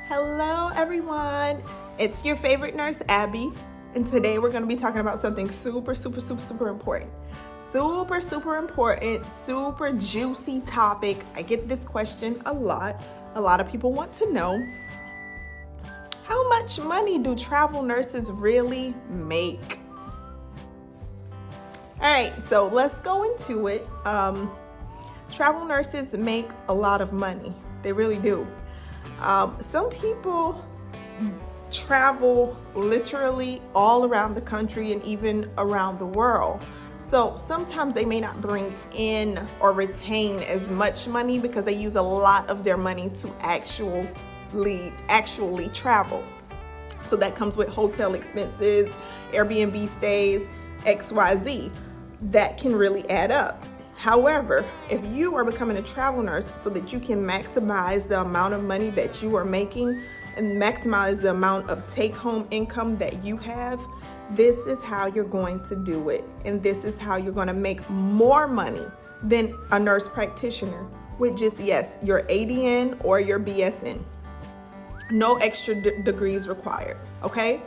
Hello everyone, it's your favorite nurse Abby, and today we're going to be talking about something super important. Super juicy topic. I get this question a lot. A lot of people want to know, how much money do travel nurses really make? All right, so let's go into it. Travel nurses make a lot of money. They really do. Some people travel literally all around the country and even around the world. So sometimes they may not bring in or retain as much money because they use a lot of their money to actually travel. So that comes with hotel expenses, Airbnb stays, XYZ. That can really add up. However, if you are becoming a travel nurse so that you can maximize the amount of money that you are making and maximize the amount of take-home income that you have, this is how you're going to do it. And this is how you're going to make more money than a nurse practitioner with just, yes, your ADN or your BSN. No extra degrees required, okay?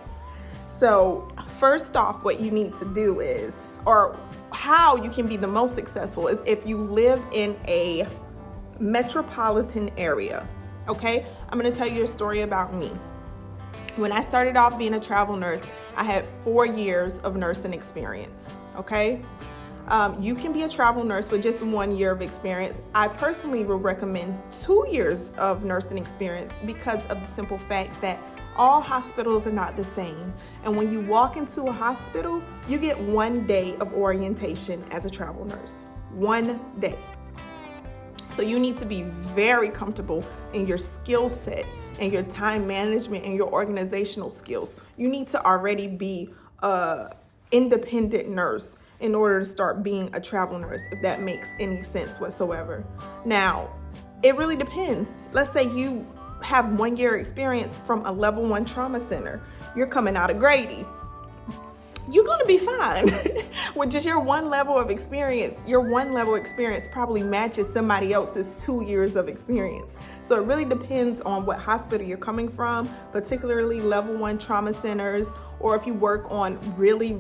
So first off, what you need to do is, or how you can be the most successful, is if you live in a metropolitan area, okay? I'm gonna tell you a story about me. When I started off being a travel nurse, I had 4 years of nursing experience, okay? You can be a travel nurse with just 1 year of experience. I personally would recommend 2 years of nursing experience because of the simple fact that all hospitals are not the same. And when you walk into a hospital, you get 1 day of orientation as a travel nurse. 1 day. So you need to be very comfortable in your skill set and your time management and your organizational skills. You need to already be an independent nurse in order to start being a travel nurse, if that makes any sense whatsoever. Now, it really depends. Let's say you have 1 year experience from a level 1 trauma center. You're coming out of Grady. You're gonna be fine with just your 1 level of experience. Your 1 level experience probably matches somebody else's 2 years of experience. So it really depends on what hospital you're coming from, particularly level 1 trauma centers, or if you work on really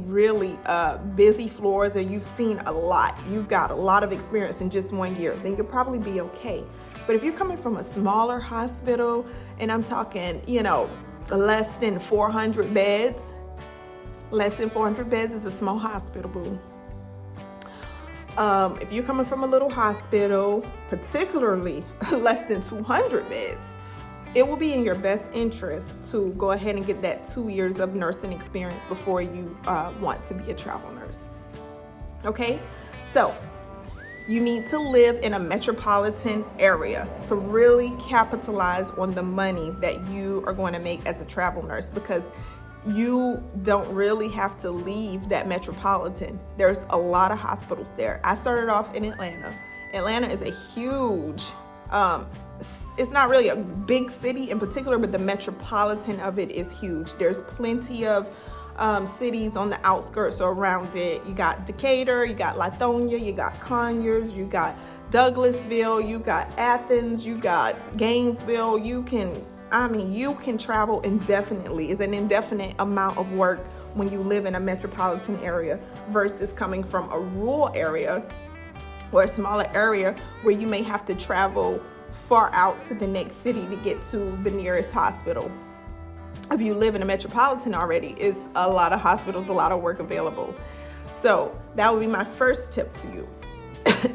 busy floors and you've seen a lot, you've got a lot of experience in just 1 year, then you'll probably be okay. But if you're coming from a smaller hospital, and I'm talking, less than 400 beds, less than 400 beds is a small hospital, boo. If you're coming from a little hospital, particularly less than 200 beds, it will be in your best interest to go ahead and get that 2 years of nursing experience before you want to be a travel nurse. Okay, so you need to live in a metropolitan area to really capitalize on the money that you are going to make as a travel nurse, because you don't really have to leave that metropolitan. There's a lot of hospitals there. I started off in Atlanta. Atlanta is a huge, it's not really a big city in particular, but the metropolitan of it is huge. There's plenty of cities on the outskirts or around it. You got Decatur, you got Lithonia, you got Conyers, you got Douglasville, you got Athens, you got Gainesville. You can travel indefinitely. It's an indefinite amount of work when you live in a metropolitan area versus coming from a rural area or a smaller area where you may have to travel far out to the next city to get to the nearest hospital. If you live in a metropolitan already, it's a lot of hospitals, a lot of work available. So that would be my first tip to you.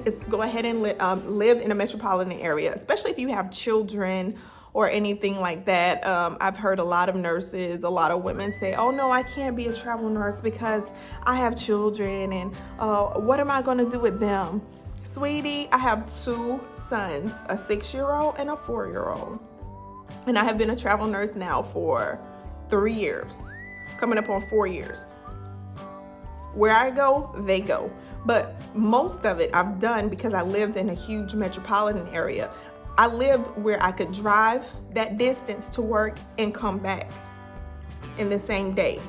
Is go ahead and live in a metropolitan area, especially if you have children or anything like that. I've heard a lot of nurses, a lot of women say, oh no, I can't be a travel nurse because I have children, and what am I gonna do with them? Sweetie, I have 2 sons, a 6-year-old and a 4-year-old. And I have been a travel nurse now for 3 years, coming up on 4 years. Where I go, they go. But most of it I've done because I lived in a huge metropolitan area. I lived where I could drive that distance to work and come back in the same day,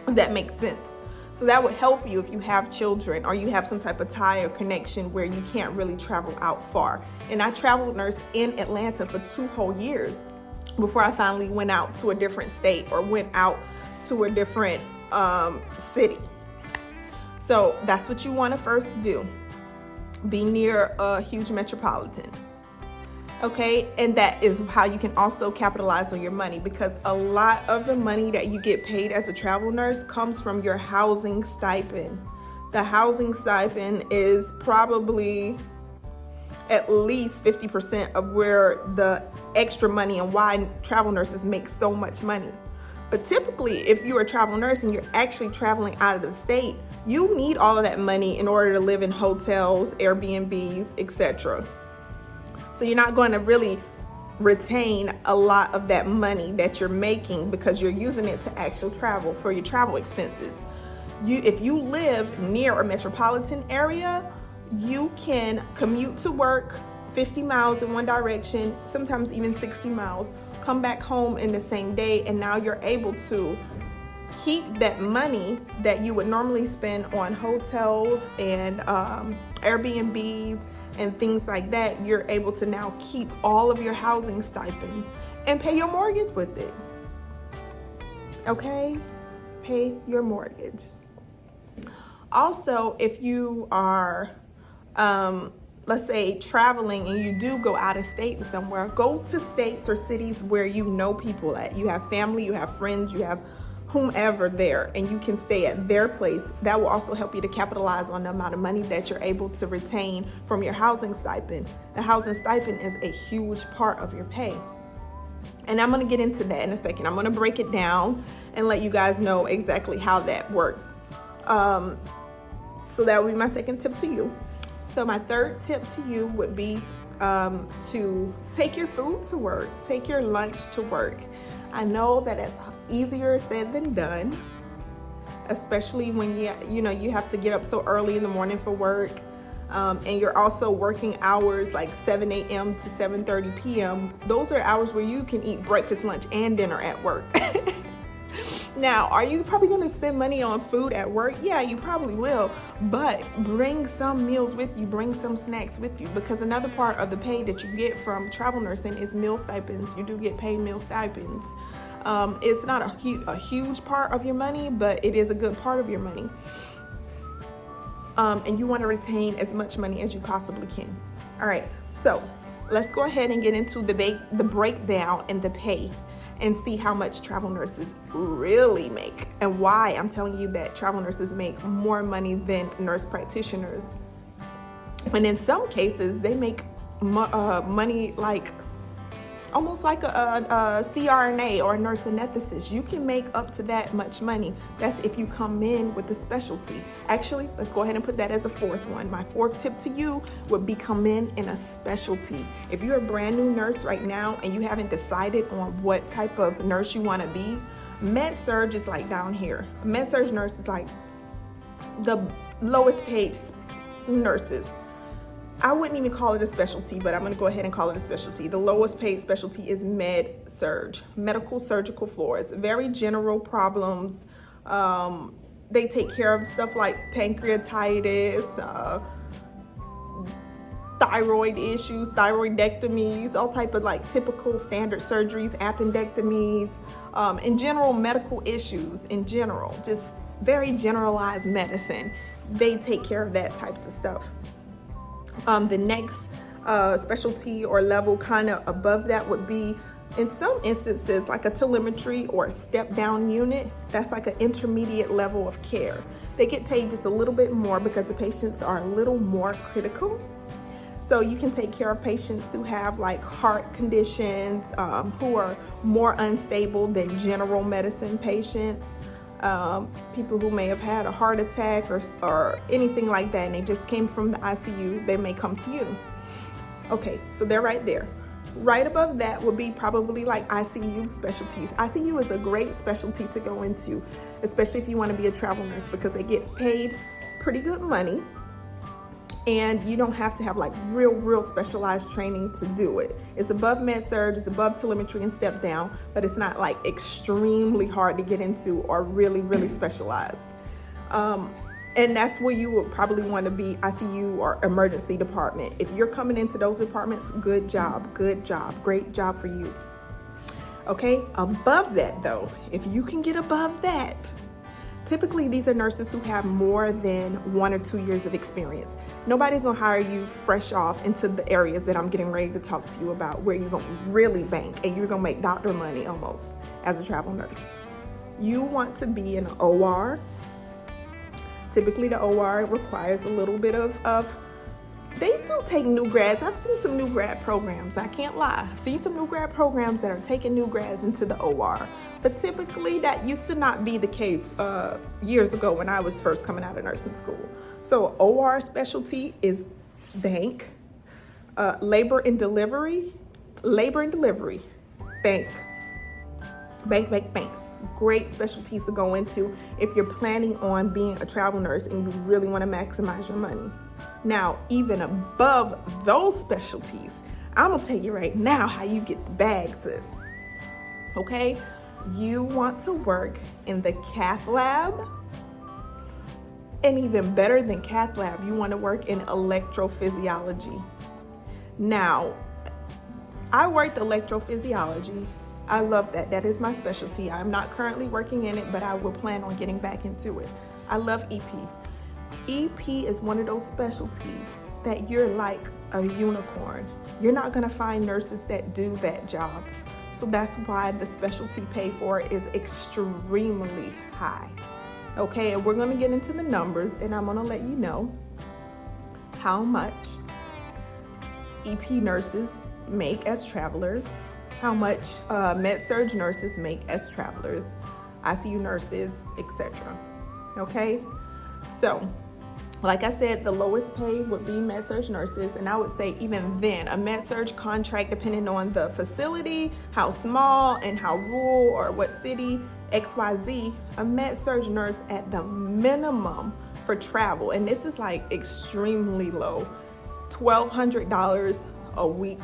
if that makes sense. So that would help you if you have children or you have some type of tie or connection where you can't really travel out far. And I traveled nurse in Atlanta for 2 whole years. before I finally went out to a different state or went out to a different city. So that's what you want to first do. Be near a huge metropolitan. Okay, and that is how you can also capitalize on your money, because a lot of the money that you get paid as a travel nurse comes from your housing stipend. The housing stipend is probably at least 50% of where the extra money and why travel nurses make so much money. But typically, if you're a travel nurse and you're actually traveling out of the state, you need all of that money in order to live in hotels, Airbnbs, etc. So you're not going to really retain a lot of that money that you're making because you're using it to actually travel for your travel expenses. If you live near a metropolitan area, you can commute to work 50 miles in one direction, sometimes even 60 miles, come back home in the same day, and now you're able to keep that money that you would normally spend on hotels and Airbnbs and things like that. You're able to now keep all of your housing stipend and pay your mortgage with it. Okay? Pay your mortgage. Also, if you are, let's say, traveling and you do go out of state somewhere, go to states or cities where you know people at. You have family, you have friends, you have whomever there, and you can stay at their place. That will also help you to capitalize on the amount of money that you're able to retain from your housing stipend. The housing stipend is a huge part of your pay. And I'm going to get into that in a second. I'm going to break it down and let you guys know exactly how that works. So that would be my second tip to you. So my third tip to you would be to take your food to work, take your lunch to work. I know that it's easier said than done, especially when you have to get up so early in the morning for work, and you're also working hours like 7 a.m. to 7:30 p.m. Those are hours where you can eat breakfast, lunch, and dinner at work. Now, are you probably going to spend money on food at work? Yeah, you probably will, but bring some meals with you, bring some snacks with you, because another part of the pay that you get from travel nursing is meal stipends. You do get paid meal stipends. It's not a huge part of your money, but it is a good part of your money. And you want to retain as much money as you possibly can. All right, so let's go ahead and get into the breakdown and the pay, and see how much travel nurses really make and why I'm telling you that travel nurses make more money than nurse practitioners. And in some cases, they make money like almost like a CRNA or a nurse anesthetist. You can make up to that much money. That's if you come in with a specialty. Actually, let's go ahead and put that as a fourth one. My fourth tip to you would be come in a specialty. If you're a brand new nurse right now and you haven't decided on what type of nurse you want to be, med-surg is like down here. A med-surg nurse is like the lowest paid nurses. I wouldn't even call it a specialty, but I'm going to go ahead and call it a specialty. The lowest paid specialty is med-surg, medical surgical floors. Very general problems. They take care of stuff like pancreatitis, thyroid issues, thyroidectomies, all type of like typical standard surgeries, appendectomies, in general medical issues in general, just very generalized medicine. They take care of that types of stuff. The next specialty or level kind of above that would be, in some instances, like a telemetry or a step down unit. That's like an intermediate level of care. They get paid just a little bit more because the patients are a little more critical. So you can take care of patients who have like heart conditions, who are more unstable than general medicine patients. People who may have had a heart attack or anything like that, and they just came from the ICU, they may come to you. Okay, so they're right there. Right above that would be probably like ICU specialties. ICU is a great specialty to go into, especially if you want to be a travel nurse, because they get paid pretty good money. And you don't have to have like real specialized training to do it. It's above med-surg, it's above telemetry and step down, but it's not like extremely hard to get into or really specialized. And that's where you would probably want to be, ICU or emergency department. If you're coming into those departments, good job, great job for you. Okay, above that though, if you can get above that, typically these are nurses who have more than 1 or 2 years of experience. Nobody's gonna hire you fresh off into the areas that I'm getting ready to talk to you about, where you're gonna really bank and you're gonna make doctor money almost as a travel nurse. You want to be in an OR. Typically the OR requires a little bit of they do take new grads. I've seen some new grad programs. I can't lie. I've seen some new grad programs that are taking new grads into the OR. But typically that used to not be the case years ago when I was first coming out of nursing school. So OR specialty is bank, labor and delivery, bank. Great specialties to go into if you're planning on being a travel nurse and you really want to maximize your money. Now, even above those specialties, I'm gonna tell you right now how you get the bag, sis. Okay? You want to work in the cath lab, and even better than cath lab, you want to work in electrophysiology. Now, I worked electrophysiology. I love that. That is my specialty. I'm not currently working in it, but I will plan on getting back into it. I love EP. EP is one of those specialties that you're like a unicorn. You're not going to find nurses that do that job. So that's why the specialty pay for it is extremely high. Okay, and we're going to get into the numbers, and I'm going to let you know how much EP nurses make as travelers, how much med-surg nurses make as travelers, ICU nurses, etc. Okay, so like I said, the lowest pay would be med-surg nurses, and I would say even then, a med-surg contract, depending on the facility, how small and how rural or what city, XYZ, a med-surg nurse at the minimum for travel, and this is like extremely low, $1,200 a week.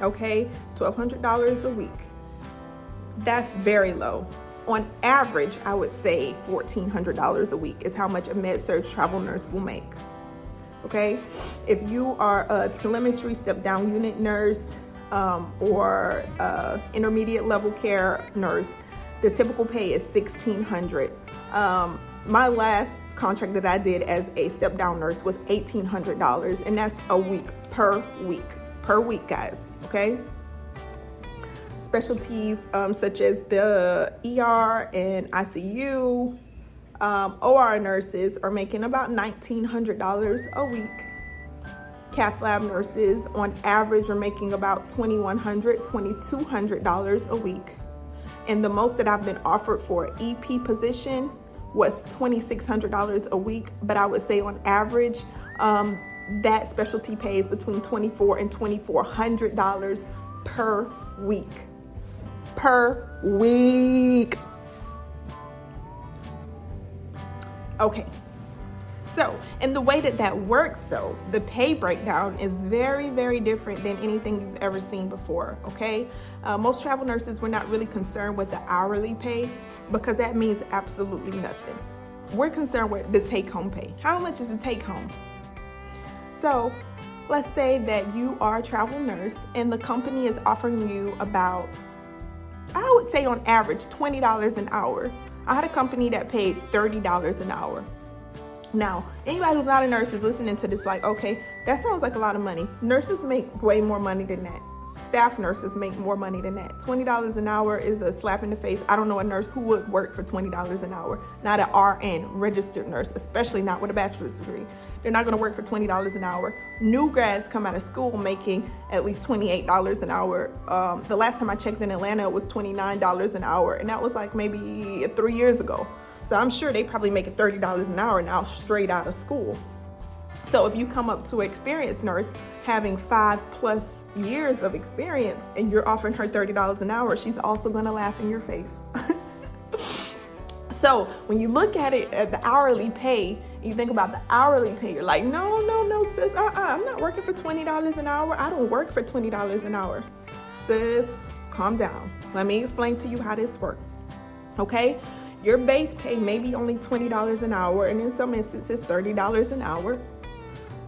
Okay, $1,200 a week. That's very low. On average, I would say $1,400 a week is how much a med-surg travel nurse will make. Okay, if you are a telemetry step-down unit nurse or intermediate level care nurse, the typical pay is $1,600. My last contract that I did as a step-down nurse was $1,800, and that's a week, guys. Okay. Specialties such as the ER and ICU, OR nurses are making about $1,900 a week. Cath lab nurses on average are making about $2,100, $2,200 a week. And the most that I've been offered for an EP position was $2,600 a week, but I would say on average, that specialty pays between $2,400 and $2,400 per week. Okay, so, and the way that works though, the pay breakdown is very, very different than anything you've ever seen before, okay? Most travel nurses, we're not really concerned with the hourly pay because that means absolutely nothing. We're concerned with the take-home pay. How much is the take-home? So, let's say that you are a travel nurse and the company is offering you about, I would say on average, $20 an hour. I had a company that paid $30 an hour. Now, anybody who's not a nurse is listening to this like, okay, that sounds like a lot of money. Nurses make way more money than that. Staff nurses make more money than that. $20 an hour is a slap in the face. I don't know a nurse who would work for $20 an hour. Not an RN, registered nurse, especially not with a bachelor's degree. They're not going to work for $20 an hour. New grads come out of school making at least $28 an hour. The last time I checked in Atlanta, it was $29 an hour, and that was like maybe 3 years ago. So I'm sure they probably make $30 an hour now straight out of school. So if you come up to an experienced nurse having 5+ years of experience and you're offering her $30 an hour, she's also going to laugh in your face. So when you look at it at the hourly pay, you think about the hourly pay, you're like, no, sis, I'm not working for $20 an hour. I don't work for $20 an hour. Sis, calm down. Let me explain to you how this works. Okay? Your base pay may be only $20 an hour, and in some instances, $30 an hour.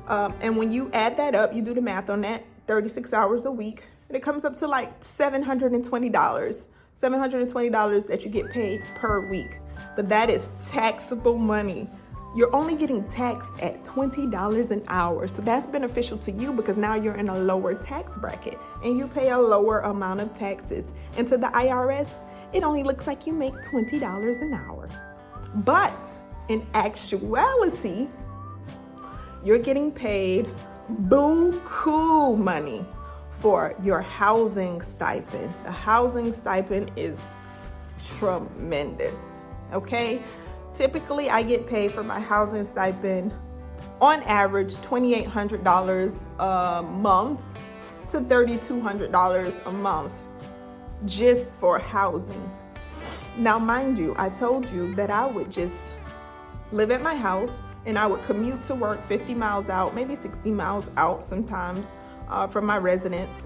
And when you add that up, you do the math on that, 36 hours a week, and it comes up to like $720. $720 that you get paid per week. But that is taxable money. You're only getting taxed at $20 an hour. So that's beneficial to you because now you're in a lower tax bracket and you pay a lower amount of taxes. And to the IRS, it only looks like you make $20 an hour. But in actuality, you're getting paid buku money for your housing stipend. The housing stipend is tremendous, okay? Typically, I get paid for my housing stipend on average $2,800 a month to $3,200 a month just for housing. Now, mind you, I told you that I would just live at my house and I would commute to work 50 miles out, maybe 60 miles out sometimes from my residence,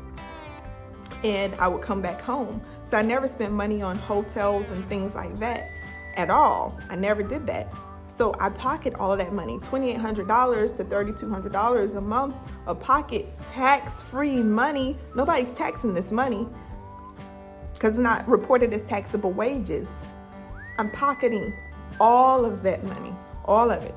and I would come back home. So I never spent money on hotels and things like that at all. I never did that. So I pocket all of that money, $2,800 to $3,200 a month of pocket tax-free money. Nobody's taxing this money because it's not reported as taxable wages. I'm pocketing all of that money, all of it.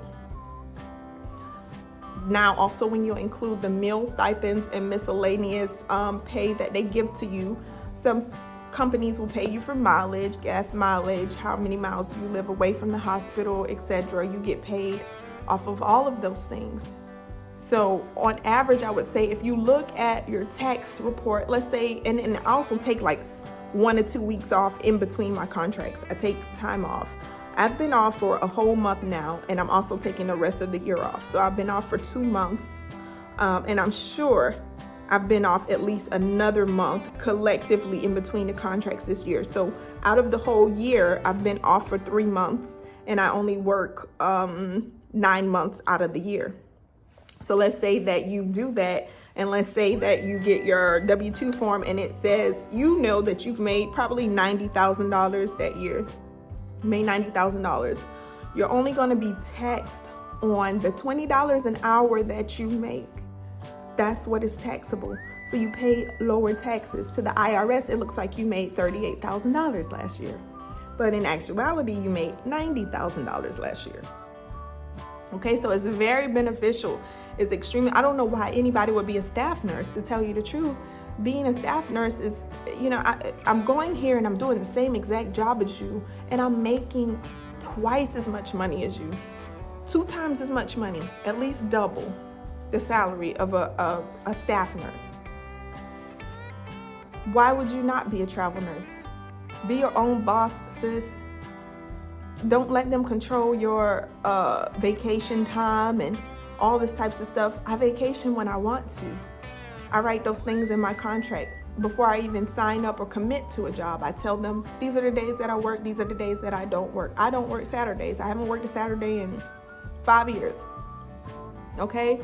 Now, also when you include the meal stipends and miscellaneous pay that they give to you, some companies will pay you for mileage, gas mileage, how many miles do you live away from the hospital, etc. You get paid off of all of those things. So on average, I would say if you look at your tax report, let's say, and I also take like 1 or 2 weeks off in between my contracts. I take time off. I've been off for a whole month now, and I'm also taking the rest of the year off. So I've been off for 2 months, and I'm sure I've been off at least another month collectively in between the contracts this year. So out of the whole year, I've been off for 3 months, and I only work 9 months out of the year. So let's say that you do that, and let's say that you get your W-2 form, and it says you know that you've made probably $90,000 that year. Made $90,000. You're only going to be taxed on the $20 an hour that you make. That's what is taxable. So you pay lower taxes. To the IRS, it looks like you made $38,000 last year. But in actuality, you made $90,000 last year. Okay, so it's very beneficial. It's extremely, I don't know why anybody would be a staff nurse, to tell you the truth. Being a staff nurse is, I'm going here and I'm doing the same exact job as you, and I'm making twice as much money as you, 2 times as much money, at least double the salary of a staff nurse. Why would you not be a travel nurse? Be your own boss, sis. Don't let them control your vacation time and all this types of stuff. I vacation when I want to. I write those things in my contract before I even sign up or commit to a job. I tell them, these are the days that I work, these are the days that I don't work. I don't work Saturdays. I haven't worked a Saturday in 5 years. Okay?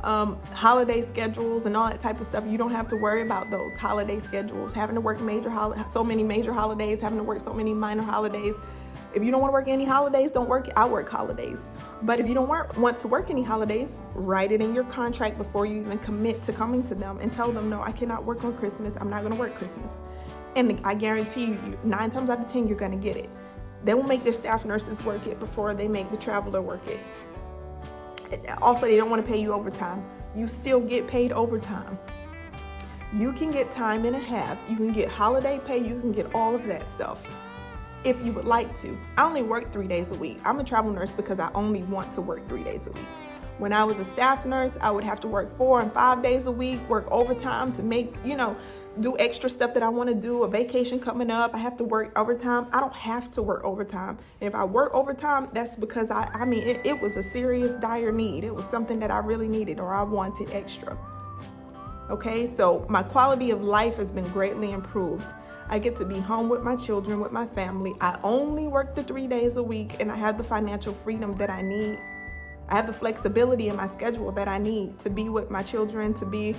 Holiday schedules and all that type of stuff, you don't have to worry about those holiday schedules, having to work so many major holidays, having to work so many minor holidays. If you don't want to work any holidays, don't work. I work holidays. But if you don't want to work any holidays, write it in your contract before you even commit to coming to them, and tell them, no, I cannot work on Christmas. I'm not going to work Christmas. And I guarantee you, 9 times out of 10, you're going to get it. They will make their staff nurses work it before they make the traveler work it. Also, they don't want to pay you overtime. You still get paid overtime. You can get time and a half. You can get holiday pay. You can get all of that stuff if you would like to. I only work 3 days a week. I'm a travel nurse because I only want to work 3 days a week. When I was a staff nurse, I would have to work 4 and 5 days a week, work overtime to make, do extra stuff that I want to do. A vacation coming up, I have to work overtime. I don't have to work overtime. And if I work overtime, that's because it was a serious, dire need. It was something that I really needed or I wanted extra. Okay, so my quality of life has been greatly improved. I get to be home with my children, with my family. I only work the 3 days a week, and I have the financial freedom that I need. I have the flexibility in my schedule that I need to be with my children, to be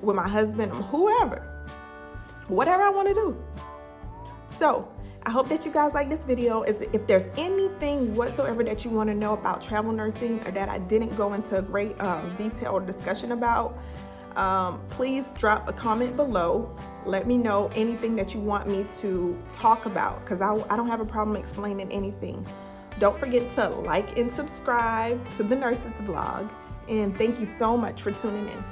with my husband, or whatever I want to do. So I hope that you guys like this video. If there's anything whatsoever that you want to know about travel nursing or that I didn't go into a great detail or discussion about, Please drop a comment below. Let me know anything that you want me to talk about, because I don't have a problem explaining anything. Don't forget to like and subscribe to the Nurses Blog. And thank you so much for tuning in.